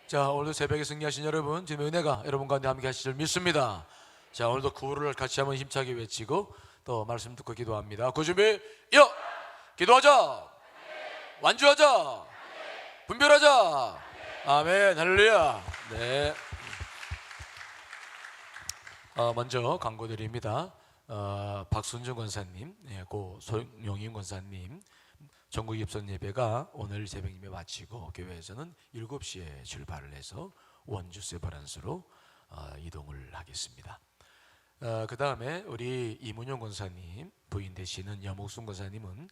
자, 오늘도 새벽에 승리하신 여러분, 주님의 은혜가 여러분 가운데 함께 하실 줄 믿습니다. 자, 오늘도 구호를 같이 한번 힘차게 외치고 또 말씀 듣고 기도합니다. 구준비, 기도하자, 완주하자, 분별하자. 아멘, 할렐루야. 네. 먼저 광고 드립니다. 박순준 권사님, 고 소용임 권사님 전국 입선 예배가 오늘 새벽 예배 마치고 교회에서는 7시에 출발을 해서 원주 세브란스로 이동을 하겠습니다. 그 다음에 우리 이문용 권사님 부인 되시는 여목순 권사님은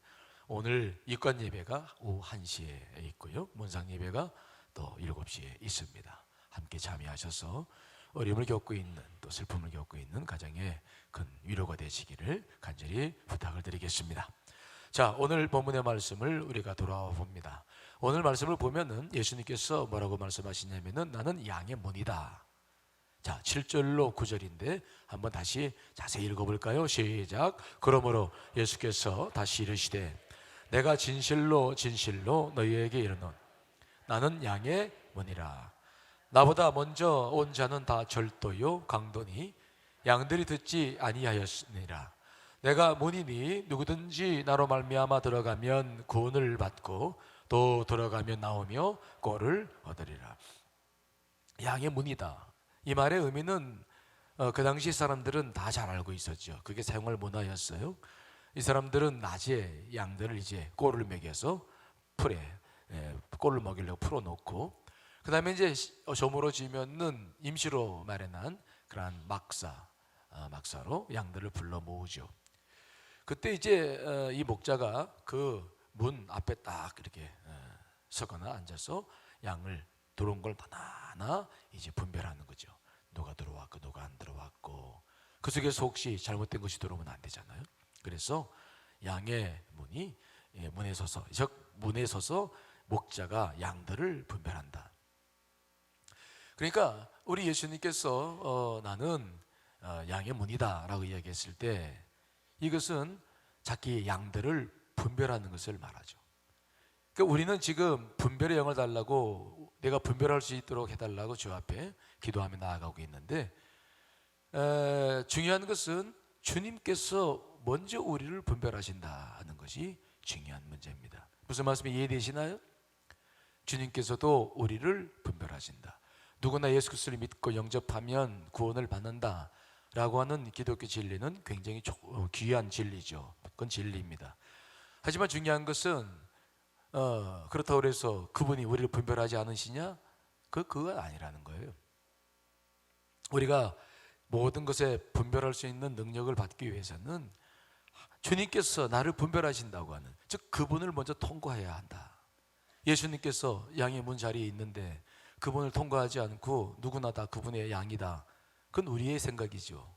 오늘 입관 예배가 오후 1시에 있고요, 문상 예배가 또 7시에 있습니다. 함께 참여하셔서 어려움을 겪고 있는, 또 슬픔을 겪고 있는 가정에 큰 위로가 되시기를 간절히 부탁을 드리겠습니다. 자, 오늘 본문의 말씀을 우리가 돌아와 봅니다. 오늘 말씀을 보면은 예수님께서 뭐라고 말씀하시냐면은 나는 양의 문이다. 자, 7절로 9절인데 한번 다시 자세히 읽어볼까요? 시작. 그러므로 예수께서 다시 이르시되 내가 진실로 진실로 너희에게 이르노니 나는 양의 문이라. 나보다 먼저 온 자는 다 절도요 강도니 양들이 듣지 아니하였느니라. 내가 문이니 누구든지 나로 말미암아 들어가면 구원을 받고 또 들어가면 나오며 꼴을 얻으리라. 양의 문이다. 이 말의 의미는 그 당시 사람들은 다 잘 알고 있었죠. 그게 생활 문화였어요. 이 사람들은 낮에 양들을 이제 꼴을 먹여서 풀에 꼴을 먹이려고 풀어놓고, 그 다음에 이제 저물어 지면은 임시로 마련한 그러한 막사로 양들을 불러 모으죠. 그때 이제 이 목자가 그 문 앞에 딱 이렇게 서거나 앉아서 양을 들어온 걸 하나하나 이제 분별하는 거죠. 누가 들어왔고 누가 안 들어왔고, 그 속에서 혹시 잘못된 것이 들어오면 안 되잖아요. 그래서 양의 문이 문에 서서 목자가 양들을 분별한다. 그러니까 우리 예수님께서 나는 양의 문이다 라고 이야기했을 때 이것은 자기 양들을 분별하는 것을 말하죠. 그러니까 우리는 지금 분별의 영을 달라고, 내가 분별할 수 있도록 해달라고 주 앞에 기도하며 나아가고 있는데, 중요한 것은 주님께서 먼저 우리를 분별하신다는 것이 중요한 문제입니다. 무슨 말씀이 이해되시나요? 주님께서도 우리를 분별하신다. 누구나 예수 그리스도를 믿고 영접하면 구원을 받는다 라고 하는 기독교 진리는 굉장히 귀한 진리죠. 그건 진리입니다. 하지만 중요한 것은 그렇다고 해서 그분이 우리를 분별하지 않으시냐? 그건 아니라는 거예요. 우리가 모든 것에 분별할 수 있는 능력을 받기 위해서는 주님께서 나를 분별하신다고 하는, 즉 그분을 먼저 통과해야 한다. 예수님께서 양의 문 자리에 있는데 그분을 통과하지 않고 누구나 다 그분의 양이다, 그건 우리의 생각이죠.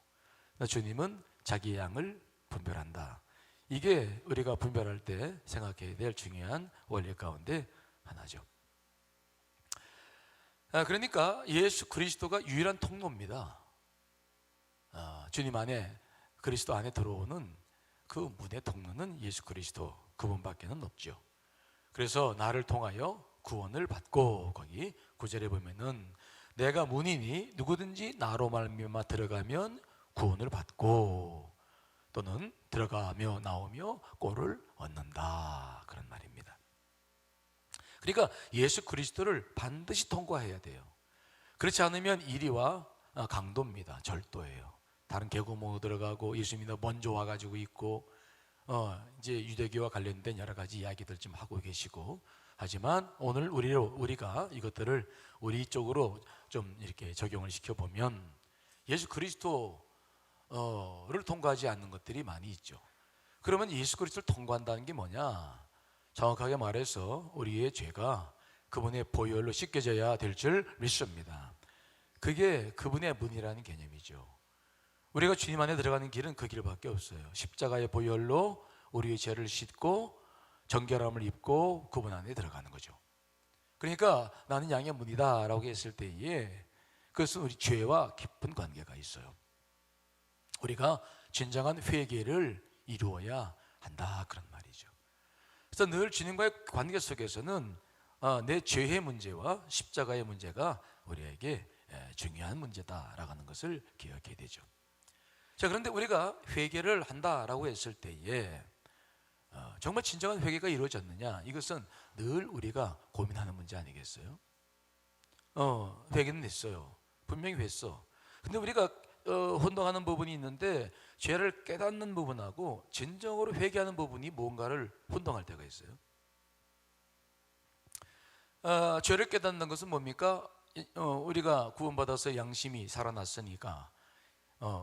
주님은 자기 양을 분별한다. 이게 우리가 분별할 때 생각해야 될 중요한 원리 가운데 하나죠. 그러니까 예수 그리스도가 유일한 통로입니다. 주님 안에, 그리스도 안에 들어오는 그 문의 통로는 예수 그리스도 그분밖에는 없죠. 그래서 나를 통하여 구원을 받고, 거기 9절에 보면은 내가 문이니 누구든지 나로 말미암아 들어가면 구원을 받고 또는 들어가며 나오며 꼴을 얻는다, 그런 말입니다. 그러니까 예수 그리스도를 반드시 통과해야 돼요. 그렇지 않으면 이리와 강도입니다. 절도예요. 다른 개구멍 들어가고 예수님이 먼저 와가지고 있고 이제 유대교와 관련된 여러 가지 이야기들 좀 하고 계시고, 하지만 오늘 우리가 이것들을 우리 쪽으로 좀 이렇게 적용을 시켜보면 예수 그리스도를 통과하지 않는 것들이 많이 있죠. 그러면 예수 그리스도를 통과한다는 게 뭐냐? 정확하게 말해서 우리의 죄가 그분의 보혈로 씻겨져야 될 줄 믿습니다. 그게 그분의 문이라는 개념이죠. 우리가 주님 안에 들어가는 길은 그 길밖에 없어요. 십자가의 보혈로 우리의 죄를 씻고 정결함을 입고 그분 안에 들어가는 거죠. 그러니까 나는 양의 문이다 라고 했을 때에 그것은 우리 죄와 깊은 관계가 있어요. 우리가 진정한 회개를 이루어야 한다, 그런 말이죠. 그래서 늘 주님과의 관계 속에서는 내 죄의 문제와 십자가의 문제가 우리에게 중요한 문제다라고 하는 것을 기억해야 되죠. 자, 그런데 우리가 회개를 한다라고 했을 때에 정말 진정한 회개가 이루어졌느냐, 이것은 늘 우리가 고민하는 문제 아니겠어요? 회개는 했어요. 분명히 했어. 근데 우리가 혼동하는 부분이 있는데, 죄를 깨닫는 부분하고 진정으로 회개하는 부분이 뭔가를 혼동할 때가 있어요. 죄를 깨닫는 것은 뭡니까? 우리가 구원받아서 양심이 살아났으니까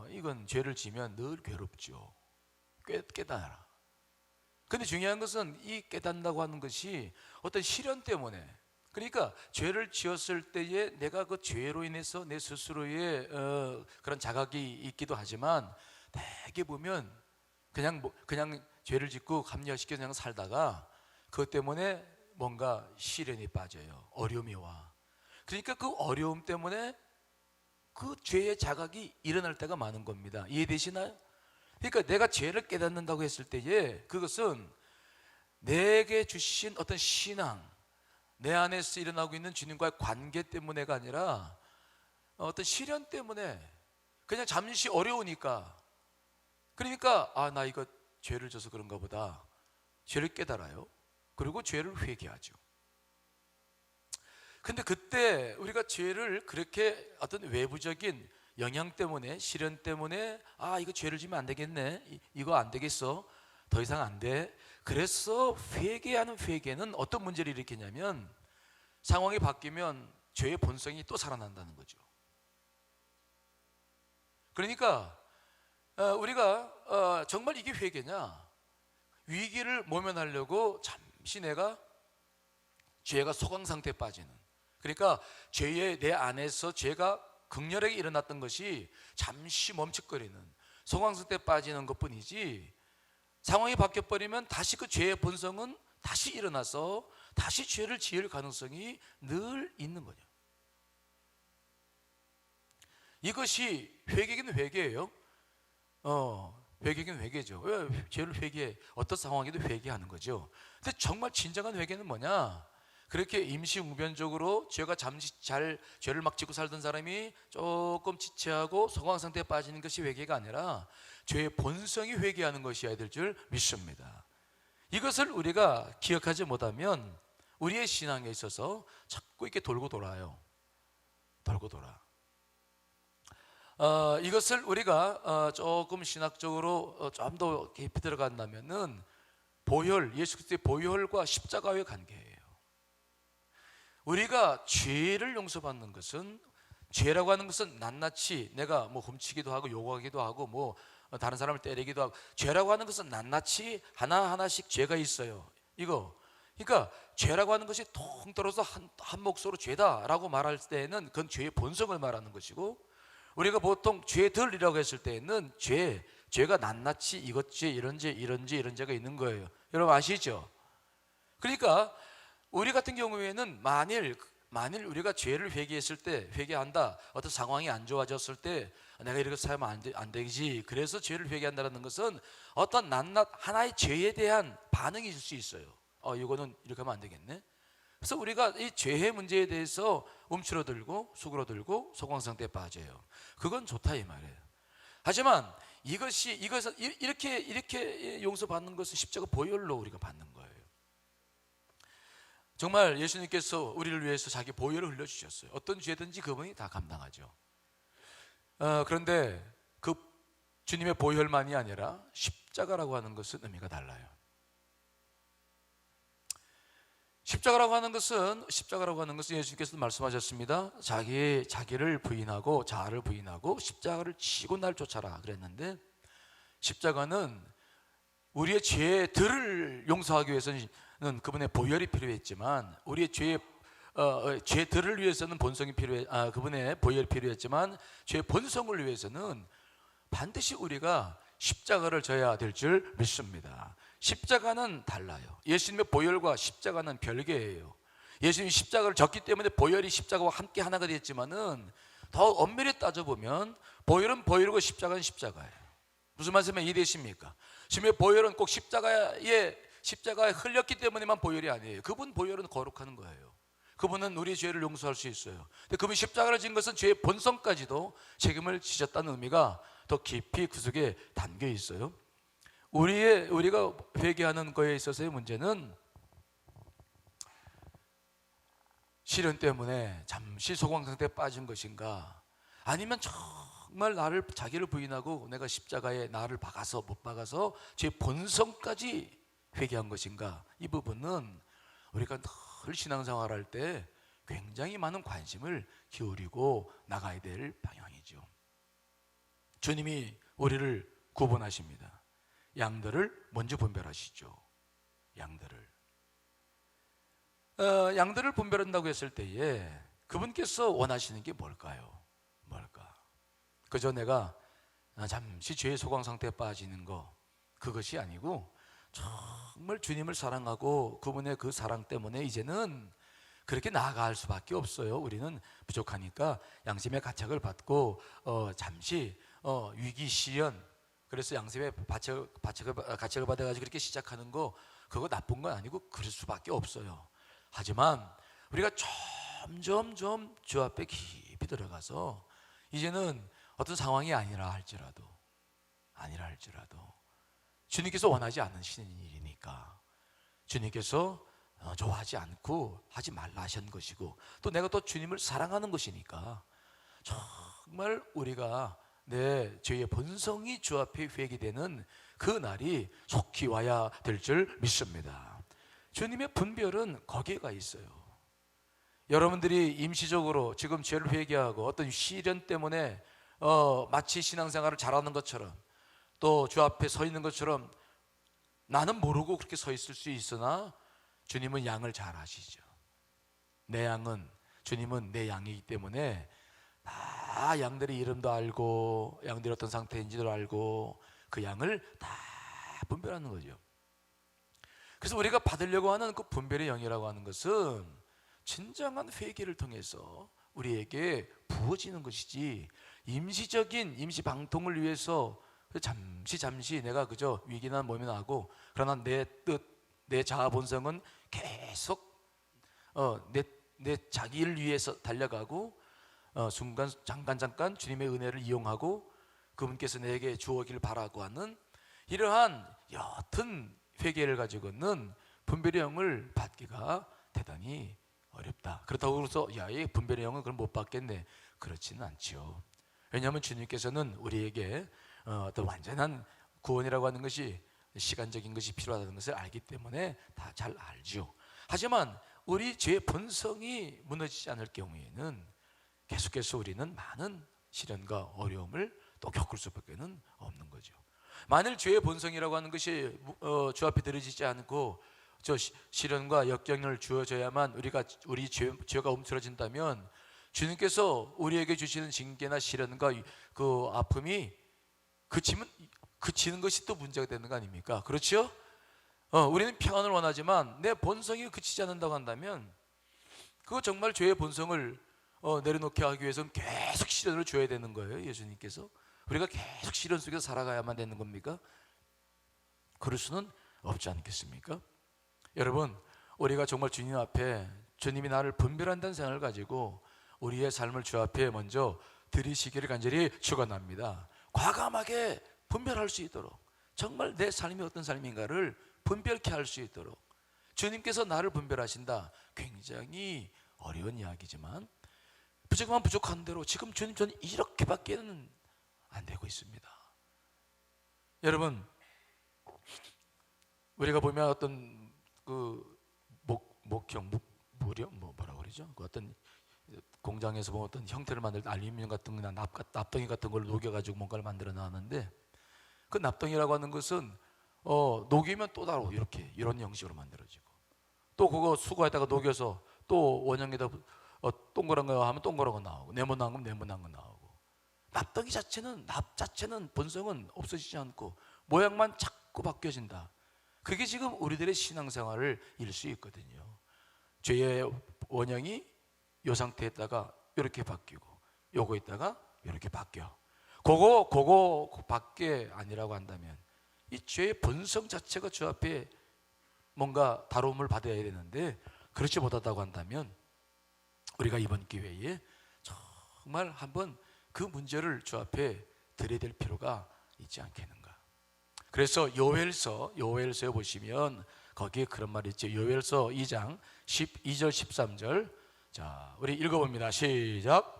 이건 죄를 지면 늘 괴롭죠. 깨달아. 근데 중요한 것은 이 깨닫는다고 하는 것이 어떤 시련 때문에, 그러니까 죄를 지었을 때에 내가 그 죄로 인해서 내 스스로의 그런 자각이 있기도 하지만, 대개 보면 그냥 죄를 짓고 합리화시켜 그냥 살다가 그것 때문에 뭔가 시련이 빠져요. 어려움이 와. 그러니까 그 어려움 때문에 그 죄의 자각이 일어날 때가 많은 겁니다. 이해되시나요? 그러니까 내가 죄를 깨닫는다고 했을 때에 그것은 내게 주신 어떤 신앙, 내 안에서 일어나고 있는 주님과의 관계 때문에가 아니라 어떤 시련 때문에, 그냥 잠시 어려우니까, 그러니까 나 이거 죄를 져서 그런가 보다. 죄를 깨달아요. 그리고 죄를 회개하죠. 근데 그때 우리가 죄를 그렇게 어떤 외부적인 영향 때문에, 시련 때문에 이거 죄를 지면 안 되겠네, 이거 안 되겠어, 더 이상 안 돼. 그래서 회개하는 회개는 어떤 문제를 일으키냐면, 상황이 바뀌면 죄의 본성이 또 살아난다는 거죠. 그러니까 우리가 정말 이게 회개냐, 위기를 모면하려고 잠시 내가 죄가 소강 상태에 빠지는, 그러니까 죄의 내 안에서 죄가 극렬하게 일어났던 것이 잠시 멈칫거리는 소강 상태에 빠지는 것뿐이지, 상황이 바뀌어버리면 다시 그 죄의 본성은 다시 일어나서 다시 죄를 지을 가능성이 늘 있는 거죠. 이것이 회개긴 회개예요. 회개긴 회개죠. 왜 죄를 회개해? 어떤 상황에도 회개하는 거죠. 근데 정말 진정한 회개는 뭐냐? 그렇게 임시응변적으로 죄가 잠시 죄를 막 짓고 살던 사람이 조금 지체하고 소강 상태에 빠지는 것이 회개가 아니라 죄의 본성이 회개하는 것이어야 될 줄 믿습니다. 이것을 우리가 기억하지 못하면 우리의 신앙에 있어서 자꾸 이렇게 돌고 돌아요. 돌고 돌아. 이것을 우리가 조금 신학적으로 좀 더 깊이 들어간다면은 예수 그리스도의 보혈과 십자가의 관계예요. 우리가 죄를 용서받는 것은, 죄라고 하는 것은 낱낱이 내가 뭐 훔치기도 하고 욕하기도 하고 뭐 다른 사람을 때리기도 하고, 죄라고 하는 것은 낱낱이 하나하나씩 죄가 있어요. 그러니까 죄라고 하는 것이 통틀어서 한 몫으로 죄다라고 말할 때에는 그건 죄의 본성을 말하는 것이고, 우리가 보통 죄들이라고 했을 때에는 죄가 낱낱이 이것 죄, 이런 죄가 있는 거예요. 여러분 아시죠? 그러니까 우리 같은 경우에는 만일 우리가 죄를 회개했을 때, 회개한다, 어떤 상황이 안 좋아졌을 때 내가 이렇게 살면 안 되지, 그래서 죄를 회개한다는 것은 어떤 낱낱 하나의 죄에 대한 반응이 있을 수 있어요. 이거는 이렇게 하면 안 되겠네. 그래서 우리가 이 죄의 문제에 대해서 움츠러들고 수그러들고 소강 상태에 빠져요. 그건 좋다 이 말이에요. 하지만 이것을 이렇게 용서받는 것은 십자가 보혈로 우리가 받는 거예요. 정말 예수님께서 우리를 위해서 자기 보혈을 흘려주셨어요. 어떤 죄든지 그분이 다 감당하죠. 그런데 그 주님의 보혈만이 아니라 십자가라고 하는 것은 의미가 달라요. 십자가라고 하는 것은 예수님께서도 말씀하셨습니다. 자기를 부인하고 자아를 부인하고 십자가를 지고 날 쫓아라 그랬는데, 십자가는 우리의 죄들을 용서하기 위해서는 그분의 보혈이 필요했지만, 우리의 죄들을 위해서는 그분의 보혈이 필요했지만, 죄의 본성을 위해서는 반드시 우리가 십자가를 져야 될 줄 믿습니다. 십자가는 달라요. 예수님의 보혈과 십자가는 별개예요. 예수님이 십자가를 졌기 때문에 보혈이 십자가와 함께 하나가 됐지만은, 더 엄밀히 따져보면 보혈은 보혈이고 십자가는 십자가예요. 무슨 말씀이 이해되십니까? 주님의 보혈은 꼭 십자가의 십자가에 흘렸기 때문에만 보혈이 아니에요. 그분 보혈은 거룩한 거예요. 그분은 우리의 죄를 용서할 수 있어요. 근데 그분이 십자가를 진 것은 죄의 본성까지도 책임을 지셨다는 의미가 더 깊이 그 속에 담겨 있어요. 우리가 회개하는 거에 있어서의 문제는 시련 때문에 잠시 소강 상태에 빠진 것인가, 아니면 정말 자기를 부인하고 내가 십자가에 나를 박아서 못 박아서 제 본성까지 회개한 것인가. 이 부분은 우리가 늘 신앙생활할 때 굉장히 많은 관심을 기울이고 나가야 될 방향이죠. 주님이 우리를 구분하십니다. 양들을 먼저 분별하시죠. 양들을 분별한다고 했을 때에 그분께서 원하시는 게 뭘까? 그저 내가 잠시 죄의 소강 상태에 빠지는 거, 그것이 아니고 정말 주님을 사랑하고 그분의 그 사랑 때문에 이제는 그렇게 나아갈 수밖에 없어요. 우리는 부족하니까 양심의 가책을 받고 잠시 위기 시련, 그래서 양심의 가책을 받아가지고 그렇게 시작하는 거, 그거 나쁜 건 아니고 그럴 수밖에 없어요. 하지만 우리가 점점 주 앞에 깊이 들어가서 이제는 어떤 상황이 아니라 할지라도 주님께서 원하지 않으시는 일이니까 주님께서 좋아하지 않고 하지 말라 하신 것이고, 또 내가 또 주님을 사랑하는 것이니까 정말 우리가 내 죄의 본성이 주 앞에 회개되는 그 날이 속히 와야 될 줄 믿습니다. 주님의 분별은 거기에 있어요. 여러분들이 임시적으로 지금 죄를 회개하고 어떤 시련 때문에 마치 신앙생활을 잘하는 것처럼, 또 주 앞에 서 있는 것처럼 나는 모르고 그렇게 서 있을 수 있으나 주님은 양을 잘 아시죠. 주님은 내 양이기 때문에 다 양들의 이름도 알고 양들이 어떤 상태인지도 알고 그 양을 다 분별하는 거죠. 그래서 우리가 받으려고 하는 그 분별의 영이라고 하는 것은 진정한 회개를 통해서 우리에게 부어지는 것이지, 임시 방통을 위해서 잠시 내가 그저 위기난 몸이 나고, 그러나 내 뜻, 내 자아 본성은 계속 내 자기를 위해서 달려가고 잠깐 주님의 은혜를 이용하고 그분께서 내게 주어길 바라고 하는 이러한 옅은 회개를 가지고는 분별의 영을 받기가 대단히 어렵다. 그렇다고 해서 이 분별의 영은 그럼 못 받겠네, 그렇지는 않죠. 왜냐하면 주님께서는 우리에게 어떤 완전한 구원이라고 하는 것이 시간적인 것이 필요하다는 것을 알기 때문에 다 잘 알죠. 하지만 우리 죄의 본성이 무너지지 않을 경우에는 계속해서 우리는 많은 시련과 어려움을 또 겪을 수밖에 없는 거죠. 만일 죄의 본성이라고 하는 것이 주 앞에 들어지지 않고 저 시련과 역경을 주어져야만 우리 죄가 움츠러진다면 주님께서 우리에게 주시는 징계나 시련과 그 아픔이 그치는 것이 또 문제가 되는 거 아닙니까? 그렇죠? 우리는 평안을 원하지만 내 본성이 그치지 않는다고 한다면 그거 정말 죄의 본성을 내려놓게 하기 위해서는 계속 시련을 줘야 되는 거예요. 예수님께서 우리가 계속 시련 속에서 살아가야만 되는 겁니까? 그럴 수는 없지 않겠습니까? 여러분, 우리가 정말 주님 앞에 주님이 나를 분별한다는 생각을 가지고 우리의 삶을 주 앞에 먼저 들이시기를 간절히 축원합니다. 과감하게 분별할 수 있도록, 정말 내 삶이 어떤 삶인가를 분별케 할 수 있도록 주님께서 나를 분별하신다. 굉장히 어려운 이야기지만 부족한 대로 지금 주님 저는 이렇게밖에는 안 되고 있습니다. 여러분, 우리가 보면 어떤 그 목형 뭐라고 그러죠? 그 어떤 공장에서 보면 어떤 형태를 만들 때 알루미늄 같은 거나 납덩이 같은 걸 녹여가지고 뭔가를 만들어 나왔는데, 그 납덩이라고 하는 것은 녹이면 또 다르고 이런 형식으로 만들어지고, 또 그거 수거에다가 녹여서 또 원형에다 동그란 거 하면 동그란 거 나오고, 네모난 거 네모난 거 나오고, 납덩이 자체는 본성은 없어지지 않고 모양만 자꾸 바뀌어진다. 그게 지금 우리들의 신앙생활을 일 수 있거든요. 죄의 원형이 이 상태에다가 이렇게 바뀌고, 요거 있다가 이렇게 바뀌어. 그거 밖에 아니라고 한다면 이 죄의 본성 자체가 주 앞에 뭔가 다루음을 받아야 되는데 그렇지 못하다고 한다면 우리가 이번 기회에 정말 한번 그 문제를 주 앞에 드려야 될 필요가 있지 않겠는가. 그래서 요엘서에 보시면 거기에 그런 말이 있죠. 요엘서 2장 12절 13절. 자, 우리 읽어봅니다. 시작.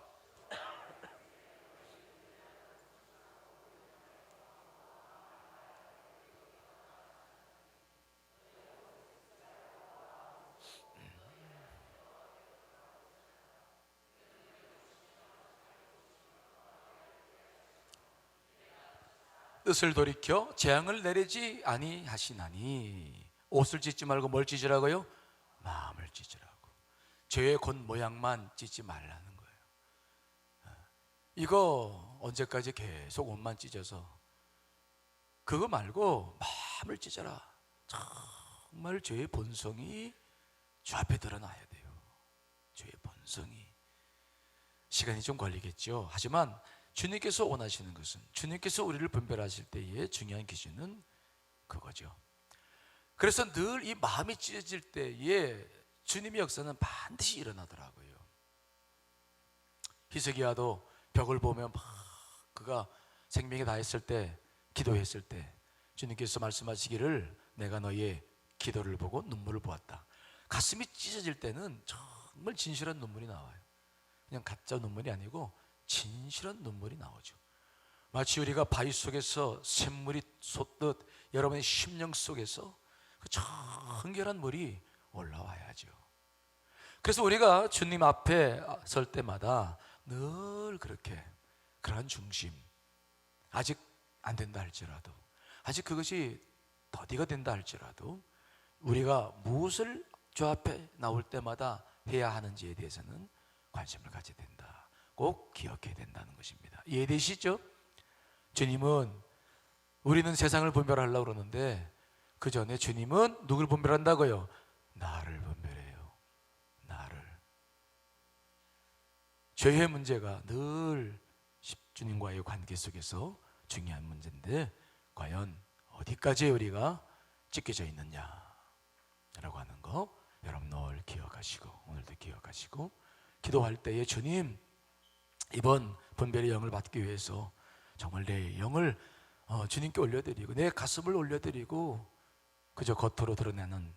뜻을 돌이켜 재앙을 내리지 아니하시나니. 옷을 찢지 말고 뭘 찢으라고요? 마음을 찢으라고. 죄의 곧 모양만 찢지 말라는 거예요. 이거 언제까지 계속 옷만 찢어서, 그거 말고 마음을 찢어라. 정말 죄의 본성이 주 앞에 드러나야 돼요. 죄의 본성이. 시간이 좀 걸리겠죠. 하지만 주님께서 원하시는 것은, 주님께서 우리를 분별하실 때의 중요한 기준은 그거죠. 그래서 늘 이 마음이 찢어질 때에 주님의 역사는 반드시 일어나더라고요. 히스기야도 벽을 보면 막 그가 생명이 다했을 때, 기도했을 때 주님께서 말씀하시기를 내가 너의 기도를 보고 눈물을 보았다. 가슴이 찢어질 때는 정말 진실한 눈물이 나와요. 그냥 가짜 눈물이 아니고 진실한 눈물이 나오죠. 마치 우리가 바위 속에서 샘물이 솟듯 여러분의 심령 속에서 그 청결한 물이 올라와야죠. 그래서 우리가 주님 앞에 설 때마다 늘 그렇게 그러한 중심, 아직 안 된다 할지라도, 아직 그것이 더디가 된다 할지라도 우리가 무엇을 주 앞에 나올 때마다 해야 하는지에 대해서는 관심을 가져야 된다. 꼭 기억해야 된다는 것입니다. 이해되시죠? 주님은, 우리는 세상을 분별하려고 그러는데 그 전에 주님은 누굴 분별한다고요? 나를 분별해요. 나를. 죄의 문제가 늘 주님과의 관계 속에서 중요한 문제인데 과연 어디까지 우리가 찢겨져 있느냐라고 하는 거 여러분 늘 기억하시고, 오늘도 기억하시고, 기도할 때에 주님, 이번 분별의 영을 받기 위해서 정말 내 영을 주님께 올려드리고 내 가슴을 올려드리고 그저 겉으로 드러내는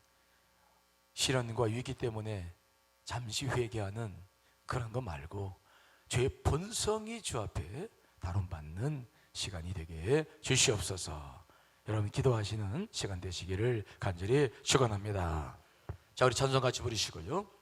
시련과 위기 때문에 잠시 회개하는 그런 거 말고 죄의 본성이 주 앞에 다룬받는 시간이 되게 주시옵소서. 여러분 기도하시는 시간 되시기를 간절히 축원합니다. 자, 우리 찬송 같이 부르시고요.